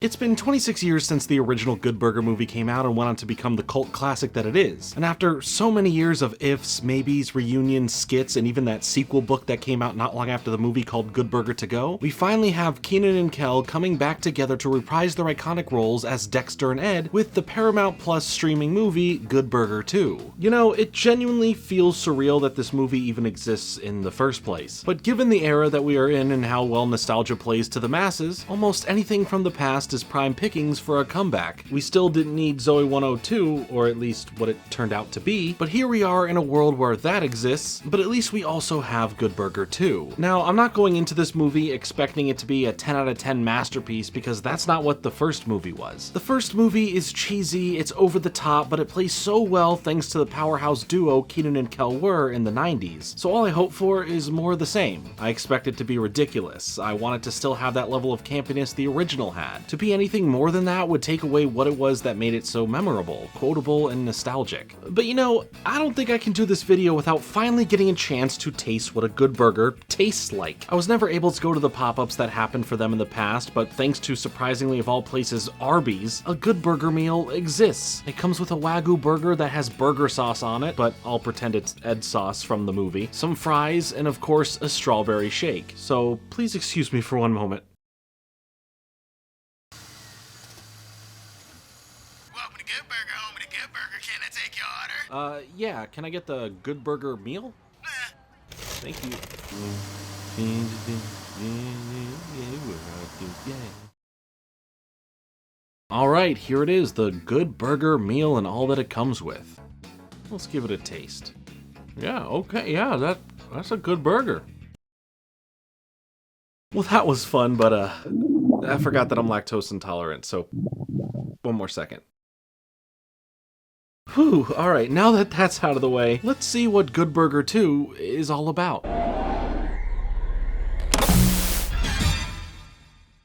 It's been 26 years since the original Good Burger movie came out and went on to become the cult classic that it is. And after so many years of ifs, maybes, reunions, skits, and even that sequel book that came out not long after the movie called Good Burger to Go, we finally have Kenan and Kel coming back together to reprise their iconic roles as Dexter and Ed with the Paramount Plus streaming movie Good Burger 2. You know, it genuinely feels surreal that this movie even exists in the first place. But given the era that we are in and how well nostalgia plays to the masses, almost anything from the past is prime pickings for a comeback. We still didn't need Zoe 102, or at least what it turned out to be, but here we are in a world where that exists, but at least we also have Good Burger 2. Now, I'm not going into this movie expecting it to be a 10 out of 10 masterpiece because that's not what the first movie was. The first movie is cheesy, it's over the top, but it plays so well thanks to the powerhouse duo Kenan and Kel were in the 90s. So all I hope for is more of the same. I expect it to be ridiculous. I want it to still have that level of campiness the original had. To be anything more than that would take away what it was that made it so memorable, quotable, and nostalgic. But you know, I don't think I can do this video without finally getting a chance to taste what a good burger tastes like. I was never able to go to the pop-ups that happened for them in the past, but thanks to surprisingly of all places Arby's, a good burger meal exists. It comes with a Wagyu burger that has burger sauce on it, but I'll pretend it's Ed sauce from the movie, some fries, and of course a strawberry shake. So please excuse me for one moment. Good Burger, home of the Good Burger. Can I take your order? Yeah, can I get the Good Burger meal? Thank you. Alright, here it is, the Good Burger meal and all that it comes with. Let's give it a taste. Yeah, okay, yeah, that's a good burger. Well, that was fun, but I forgot that I'm lactose intolerant, so one more second. Whew, alright, now that that's out of the way, let's see what Good Burger 2 is all about.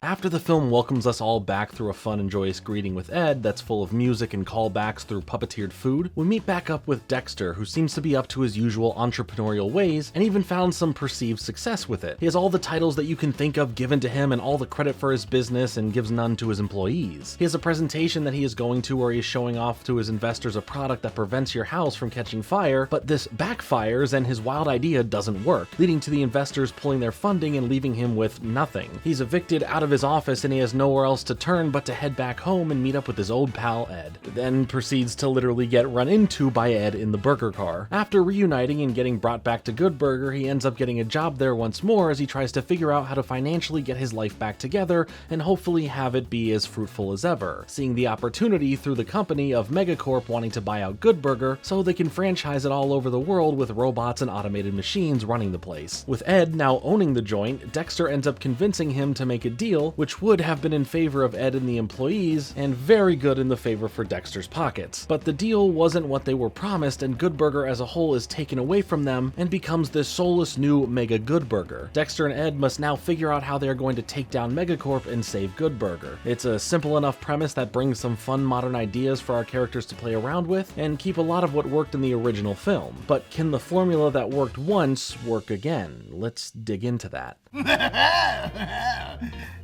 After the film welcomes us all back through a fun and joyous greeting with Ed that's full of music and callbacks through puppeteered food, we meet back up with Dexter, who seems to be up to his usual entrepreneurial ways and even found some perceived success with it. He has all the titles that you can think of given to him and all the credit for his business and gives none to his employees. He has a presentation that he is going to where he is showing off to his investors a product that prevents your house from catching fire, but this backfires and his wild idea doesn't work, leading to the investors pulling their funding and leaving him with nothing. He's evicted out of his office and he has nowhere else to turn but to head back home and meet up with his old pal Ed, then proceeds to literally get run into by Ed in the burger car. After reuniting and getting brought back to Good Burger, he ends up getting a job there once more as he tries to figure out how to financially get his life back together and hopefully have it be as fruitful as ever, seeing the opportunity through the company of Megacorp wanting to buy out Good Burger so they can franchise it all over the world with robots and automated machines running the place. With Ed now owning the joint, Dexter ends up convincing him to make a deal which would have been in favor of Ed and the employees, and very good in the favor for Dexter's pockets. But the deal wasn't what they were promised, and Good Burger as a whole is taken away from them and becomes this soulless new Mega Good Burger. Dexter and Ed must now figure out how they are going to take down Megacorp and save Good Burger. It's a simple enough premise that brings some fun modern ideas for our characters to play around with, and keep a lot of what worked in the original film. But can the formula that worked once work again? Let's dig into that.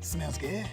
Smells good.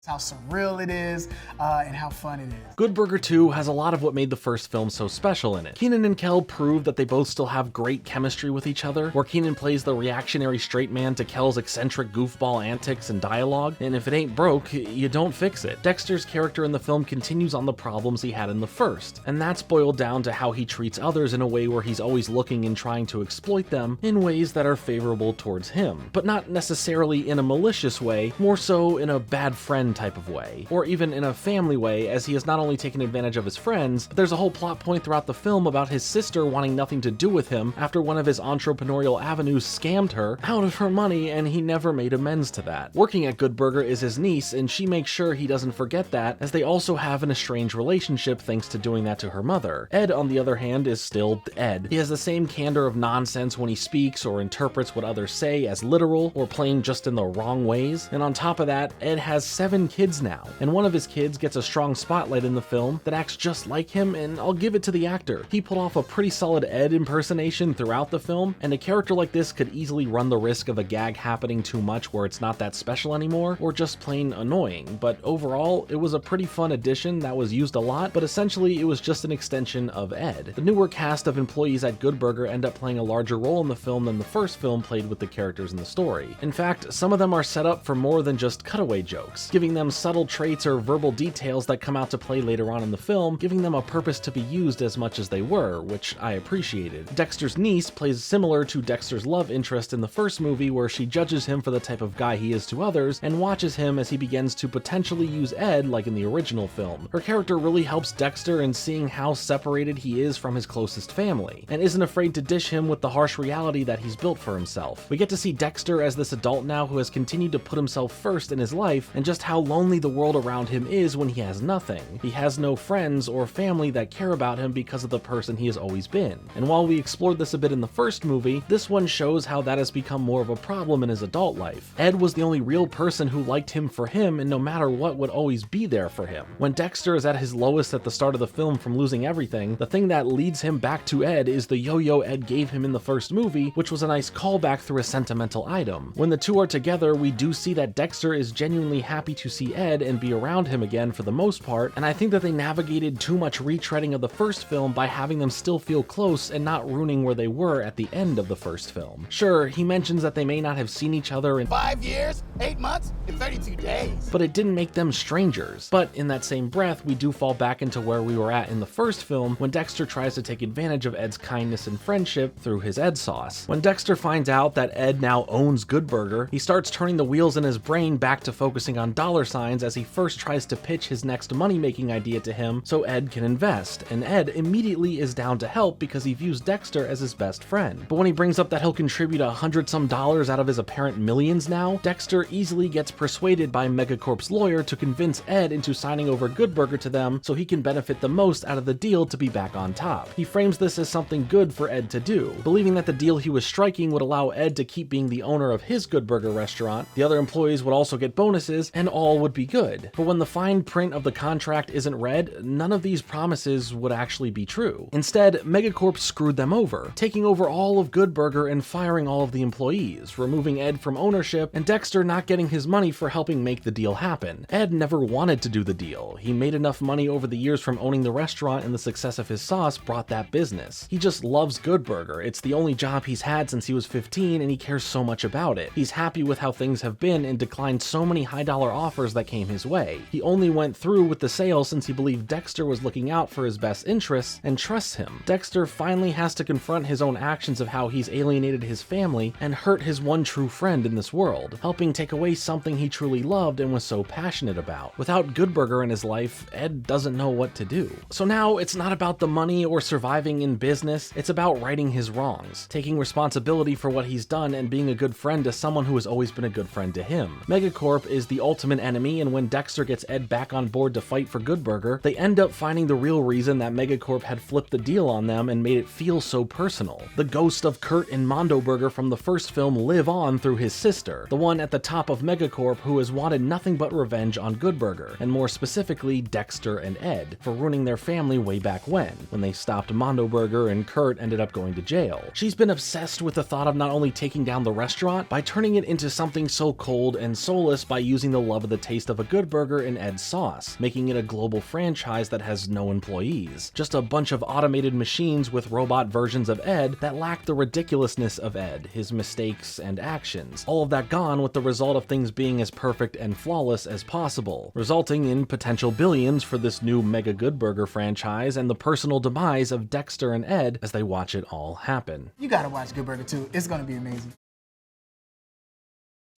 How surreal it is, and how fun it is. Good Burger 2 has a lot of what made the first film so special in it. Kenan and Kel prove that they both still have great chemistry with each other, where Kenan plays the reactionary straight man to Kel's eccentric goofball antics and dialogue, and if it ain't broke, you don't fix it. Dexter's character in the film continues on the problems he had in the first, and that's boiled down to how he treats others in a way where he's always looking and trying to exploit them in ways that are favorable towards him, but not necessarily in a malicious way, more so in a bad friend type of way, or even in a family way, as he has not only taken advantage of his friends, but there's a whole plot point throughout the film about his sister wanting nothing to do with him after one of his entrepreneurial avenues scammed her out of her money, and he never made amends to that. Working at Good Burger is his niece, and she makes sure he doesn't forget that, as they also have an estranged relationship thanks to doing that to her mother. Ed, on the other hand, is still Ed. He has the same candor of nonsense when he speaks or interprets what others say as literal or plain just in the wrong ways, and on top of that, Ed has 7 7 kids now, and one of his kids gets a strong spotlight in the film that acts just like him, and I'll give it to the actor. He pulled off a pretty solid Ed impersonation throughout the film, and a character like this could easily run the risk of a gag happening too much where it's not that special anymore, or just plain annoying, but overall, it was a pretty fun addition that was used a lot, but essentially it was just an extension of Ed. The newer cast of employees at Good Burger end up playing a larger role in the film than the first film played with the characters in the story. In fact, some of them are set up for more than just cutaway jokes, giving them subtle traits or verbal details that come out to play later on in the film, giving them a purpose to be used as much as they were, which I appreciated. Dexter's niece plays similar to Dexter's love interest in the first movie, where she judges him for the type of guy he is to others and watches him as he begins to potentially use Ed like in the original film. Her character really helps Dexter in seeing how separated he is from his closest family, and isn't afraid to dish him with the harsh reality that he's built for himself. We get to see Dexter as this adult now who has continued to put himself first in his life, and just how lonely the world around him is when he has nothing. He has no friends or family that care about him because of the person he has always been. And while we explored this a bit in the first movie, this one shows how that has become more of a problem in his adult life. Ed was the only real person who liked him for him, and no matter what would always be there for him. When Dexter is at his lowest at the start of the film from losing everything, the thing that leads him back to Ed is the yo-yo Ed gave him in the first movie, which was a nice callback through a sentimental item. When the two are together, we do see that Dexter is genuinely happy to see Ed and be around him again for the most part, and I think that they navigated too much retreading of the first film by having them still feel close and not ruining where they were at the end of the first film. Sure, he mentions that they may not have seen each other in 5 years, 8 months, and 32 days. but it didn't make them strangers. But in that same breath, we do fall back into where we were at in the first film when Dexter tries to take advantage of Ed's kindness and friendship through his Ed sauce. When Dexter finds out that Ed now owns Good Burger, he starts turning the wheels in his brain back to focusing on dollar signs as he first tries to pitch his next money-making idea to him so Ed can invest, and Ed immediately is down to help because he views Dexter as his best friend. But when he brings up that he'll contribute $100-some out of his apparent millions now, Dexter easily gets persuaded by Megacorp's lawyer to convince Ed into signing over Good Burger to them so he can benefit the most out of the deal to be back on top. He frames this as something good for Ed to do, believing that the deal he was striking would allow Ed to keep being the owner of his Good Burger restaurant, the other employees would also get bonuses, and all would be good. But when the fine print of the contract isn't read, none of these promises would actually be true. Instead, Megacorp screwed them over, taking over all of Good Burger and firing all of the employees, removing Ed from ownership, and Dexter not getting his money for helping make the deal happen. Ed never wanted to do the deal. He made enough money over the years from owning the restaurant, and the success of his sauce brought that business. He just loves Good Burger. It's the only job he's had since he was 15, and he cares so much about it. He's happy with how things have been and declined so many high-dollar offers that came his way. He only went through with the sale since he believed Dexter was looking out for his best interests and trusts him. Dexter finally has to confront his own actions of how he's alienated his family and hurt his one true friend in this world, helping take away something he truly loved and was so passionate about. Without Good Burger in his life, Ed doesn't know what to do. So now it's not about the money or surviving in business, it's about righting his wrongs, taking responsibility for what he's done and being a good friend to someone who has always been a good friend to him. Megacorp is the ultimate enemy, and when Dexter gets Ed back on board to fight for Good Burger, they end up finding the real reason that Megacorp had flipped the deal on them and made it feel so personal. The ghost of Kurt and Mondo Burger from the first film live on through his sister, the one at the top of Megacorp who has wanted nothing but revenge on Good Burger, and more specifically Dexter and Ed, for ruining their family way back when they stopped Mondo Burger and Kurt ended up going to jail. She's been obsessed with the thought of not only taking down the restaurant, by turning it into something so cold and soulless by using the love of the taste of a Good Burger and Ed's sauce, making it a global franchise that has no employees. Just a bunch of automated machines with robot versions of Ed that lack the ridiculousness of Ed, his mistakes and actions. All of that gone with the result of things being as perfect and flawless as possible, resulting in potential billions for this new Mega Good Burger franchise and the personal demise of Dexter and Ed as they watch it all happen. You gotta watch Good Burger 2. It's gonna be amazing.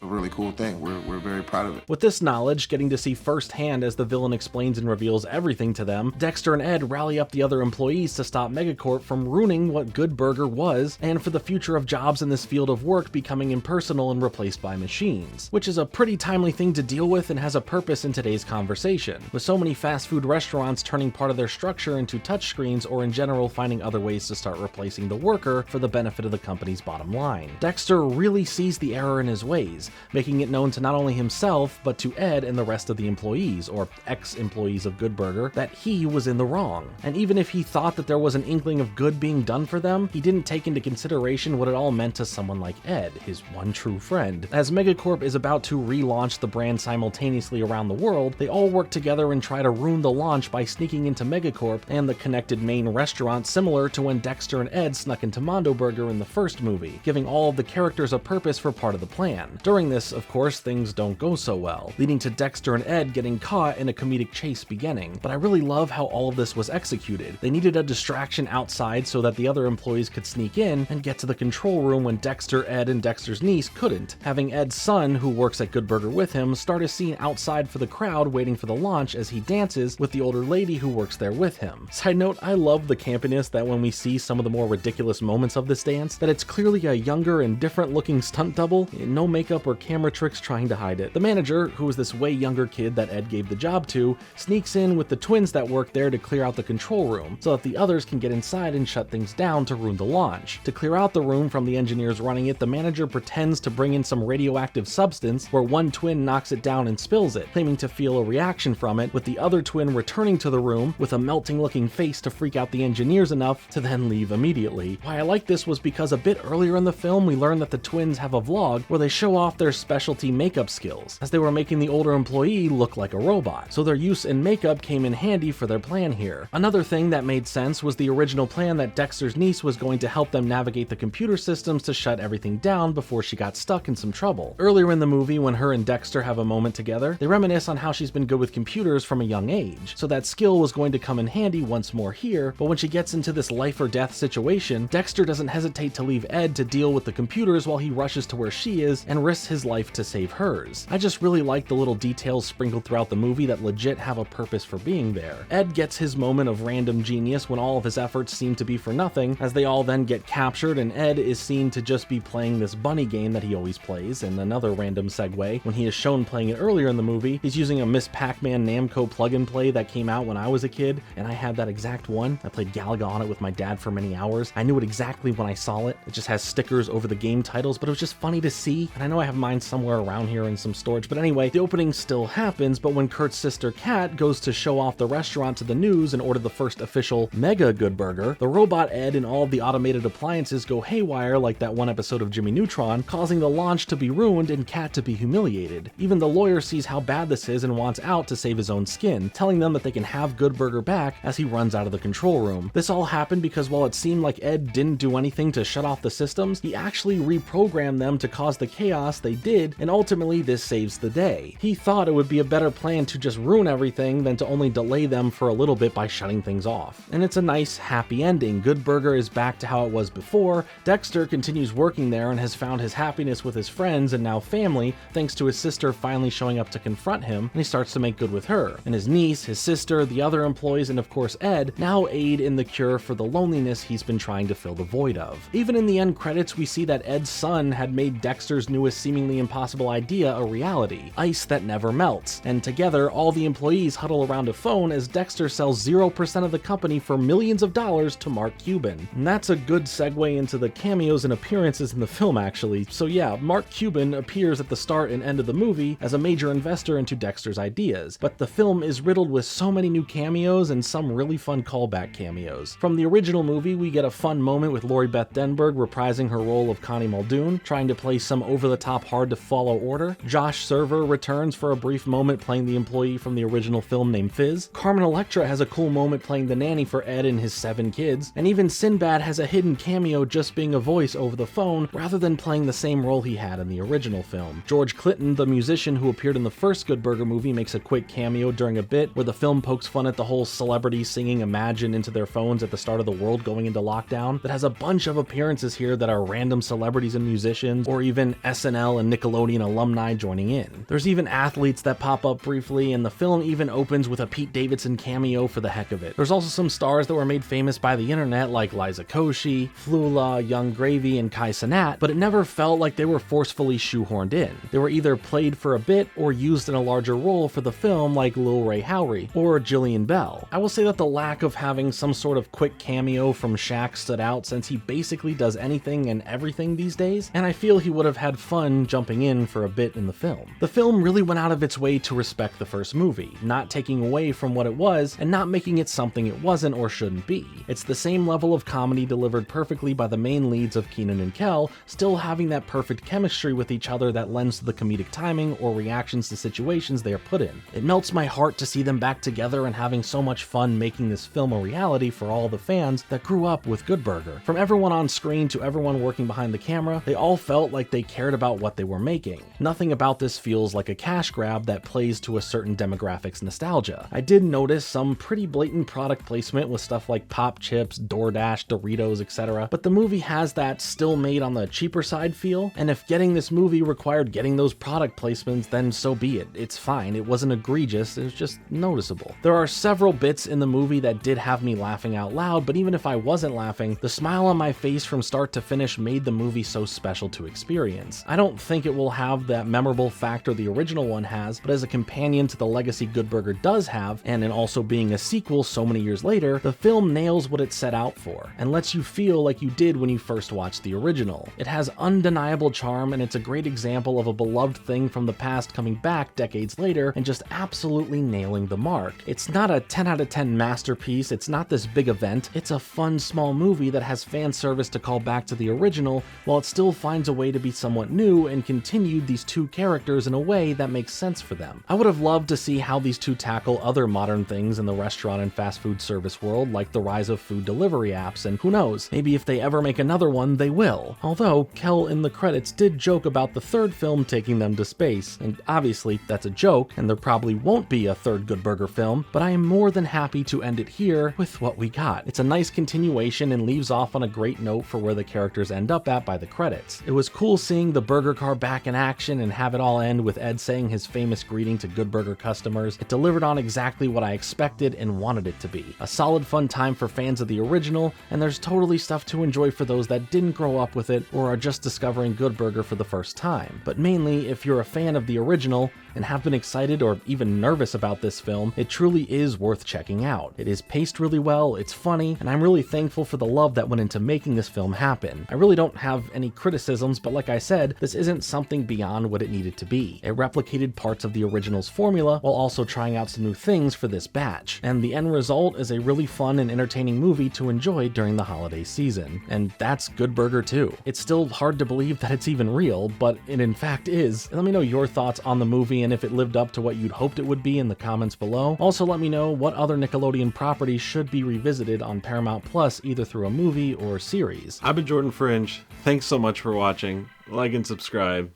A really cool thing. We're very proud of it. With this knowledge, getting to see firsthand as the villain explains and reveals everything to them, Dexter and Ed rally up the other employees to stop Megacorp from ruining what Good Burger was, and for the future of jobs in this field of work becoming impersonal and replaced by machines, which is a pretty timely thing to deal with and has a purpose in today's conversation, with so many fast food restaurants turning part of their structure into touchscreens or in general finding other ways to start replacing the worker for the benefit of the company's bottom line. Dexter really sees the error in his ways, making it known to not only himself, but to Ed and the rest of the employees, or ex-employees of Good Burger, that he was in the wrong. And even if he thought that there was an inkling of good being done for them, he didn't take into consideration what it all meant to someone like Ed, his one true friend. As Megacorp is about to relaunch the brand simultaneously around the world, they all work together and try to ruin the launch by sneaking into Megacorp and the connected main restaurant, similar to when Dexter and Ed snuck into Mondo Burger in the first movie, giving all of the characters a purpose for part of the plan. During this, of course, things don't go so well, leading to Dexter and Ed getting caught in a comedic chase beginning. But I really love how all of this was executed. They needed a distraction outside so that the other employees could sneak in and get to the control room when Dexter, Ed, and Dexter's niece couldn't, having Ed's son, who works at Good Burger with him, start a scene outside for the crowd waiting for the launch as he dances with the older lady who works there with him. Side note, I love the campiness that when we see some of the more ridiculous moments of this dance, that it's clearly a younger and different looking stunt double, no makeup or camera tricks trying to hide it. The manager, who is this way younger kid that Ed gave the job to, sneaks in with the twins that work there to clear out the control room, so that the others can get inside and shut things down to ruin the launch. To clear out the room from the engineers running it, the manager pretends to bring in some radioactive substance, where one twin knocks it down and spills it, claiming to feel a reaction from it, with the other twin returning to the room with a melting looking face to freak out the engineers enough to then leave immediately. Why I like this was because a bit earlier in the film we learned that the twins have a vlog where they show off their specialty makeup skills, as they were making the older employee look like a robot, so their use in makeup came in handy for their plan here. Another thing that made sense was the original plan that Dexter's niece was going to help them navigate the computer systems to shut everything down before she got stuck in some trouble. Earlier in the movie, when her and Dexter have a moment together, they reminisce on how she's been good with computers from a young age, so that skill was going to come in handy once more here. But when she gets into this life or death situation, Dexter doesn't hesitate to leave Ed to deal with the computers while he rushes to where she is and risks his life to save hers. I just really like the little details sprinkled throughout the movie that legit have a purpose for being there. Ed gets his moment of random genius when all of his efforts seem to be for nothing, as they all then get captured and Ed is seen to just be playing this bunny game that he always plays. And another random segue, when he is shown playing it earlier in the movie, he's using a Miss Pac-Man Namco plug-and play that came out when I was a kid, and I had that exact one. I played Galaga on it with my dad for many hours. I knew it exactly when I saw it. It just has stickers over the game titles, but it was just funny to see, and I know I have mine somewhere around here in some storage. But anyway, the opening still happens, but when Kurt's sister Kat goes to show off the restaurant to the news and order the first official Mega Good Burger, the robot Ed and all of the automated appliances go haywire like that one episode of Jimmy Neutron, causing the launch to be ruined and Kat to be humiliated. Even the lawyer sees how bad this is and wants out to save his own skin, telling them that they can have Good Burger back as he runs out of the control room. This all happened because while it seemed like Ed didn't do anything to shut off the systems, he actually reprogrammed them to cause the chaos they did, and ultimately this saves the day. He thought it would be a better plan to just ruin everything than to only delay them for a little bit by shutting things off. And it's a nice, happy ending. Good Burger is back to how it was before. Dexter continues working there and has found his happiness with his friends and now family, thanks to his sister finally showing up to confront him, and he starts to make good with her. And his niece, his sister, the other employees, and of course Ed, now aid in the cure for the loneliness he's been trying to fill the void of. Even in the end credits, we see that Ed's son had made Dexter's newest seemingly impossible idea a reality: ice that never melts. And together, all the employees huddle around a phone as Dexter sells 0% of the company for millions of dollars to Mark Cuban. And that's a good segue into the cameos and appearances in the film, actually. So yeah, Mark Cuban appears at the start and end of the movie as a major investor into Dexter's ideas, but the film is riddled with so many new cameos and some really fun callback cameos. From the original movie, we get a fun moment with Lori Beth Denberg reprising her role of Connie Muldoon, trying to play some over-the-top, hard-to-follow order. Josh Server returns for a brief moment playing the employee from the original film named Fizz. Carmen Electra has a cool moment playing the nanny for Ed and his 7 kids, and even Sinbad has a hidden cameo just being a voice over the phone rather than playing the same role he had in the original film. George Clinton, the musician who appeared in the first Good Burger movie, makes a quick cameo during a bit where the film pokes fun at the whole celebrity singing Imagine into their phones at the start of the world going into lockdown. That has a bunch of appearances here that are random celebrities and musicians, or even SNL and Nickelodeon alumni joining in. There's even athletes that pop up briefly, and the film even opens with a Pete Davidson cameo for the heck of it. There's also some stars that were made famous by the internet like Liza Koshy, Flula, Young Gravy, and Kai Cenat, but it never felt like they were forcefully shoehorned in. They were either played for a bit or used in a larger role for the film like Lil Ray Howery or Jillian Bell. I will say that the lack of having some sort of quick cameo from Shaq stood out, since he basically does anything and everything these days, and I feel he would have had fun fun jumping in for a bit in the film. The film really went out of its way to respect the first movie, not taking away from what it was and not making it something it wasn't or shouldn't be. It's the same level of comedy delivered perfectly by the main leads of Kenan and Kel, still having that perfect chemistry with each other that lends to the comedic timing or reactions to situations they are put in. It melts my heart to see them back together and having so much fun making this film a reality for all the fans that grew up with Good Burger. From everyone on screen to everyone working behind the camera, they all felt like they cared about what they were making. Nothing about this feels like a cash grab that plays to a certain demographic's nostalgia. I did notice some pretty blatant product placement with stuff like Pop Chips, DoorDash, Doritos, etc., but the movie has that still made on the cheaper side feel, and if getting this movie required getting those product placements, then so be it. It's fine. It wasn't egregious, it was just noticeable. There are several bits in the movie that did have me laughing out loud, but even if I wasn't laughing, the smile on my face from start to finish made the movie so special to experience. I don't think it will have that memorable factor the original one has, but as a companion to the legacy Good Burger does have, and in also being a sequel so many years later, the film nails what it set out for, and lets you feel like you did when you first watched the original. It has undeniable charm, and it's a great example of a beloved thing from the past coming back decades later and just absolutely nailing the mark. It's not a 10 out of 10 masterpiece, it's not this big event, it's a fun small movie that has fan service to call back to the original, while it still finds a way to be somewhat new and continued these two characters in a way that makes sense for them. I would have loved to see how these two tackle other modern things in the restaurant and fast food service world, like the rise of food delivery apps, and who knows, maybe if they ever make another one, they will. Although, Kel in the credits did joke about the third film taking them to space, and obviously that's a joke, and there probably won't be a third Good Burger film, but I am more than happy to end it here with what we got. It's a nice continuation and leaves off on a great note for where the characters end up at by the credits. It was cool seeing the burger car back in action and have it all end with Ed saying his famous greeting to Good Burger customers. It delivered on exactly what I expected and wanted it to be. A solid fun time for fans of the original, and there's totally stuff to enjoy for those that didn't grow up with it or are just discovering Good Burger for the first time. But mainly, if you're a fan of the original and have been excited or even nervous about this film, it truly is worth checking out. It is paced really well, it's funny, and I'm really thankful for the love that went into making this film happen. I really don't have any criticisms, but like I said, this isn't something beyond what it needed to be. It replicated parts of the original's formula while also trying out some new things for this batch, and the end result is a really fun and entertaining movie to enjoy during the holiday season. And that's Good Burger too. It's still hard to believe that it's even real, but it in fact is. Let me know your thoughts on the movie and if it lived up to what you'd hoped it would be in the comments below. Also let me know what other Nickelodeon properties should be revisited on Paramount Plus either through a movie or series. I've been Jordan Fringe. Thanks so much for watching. Like and subscribe.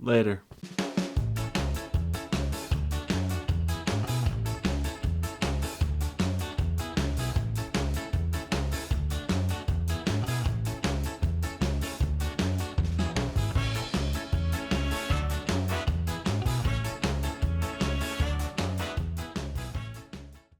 Later.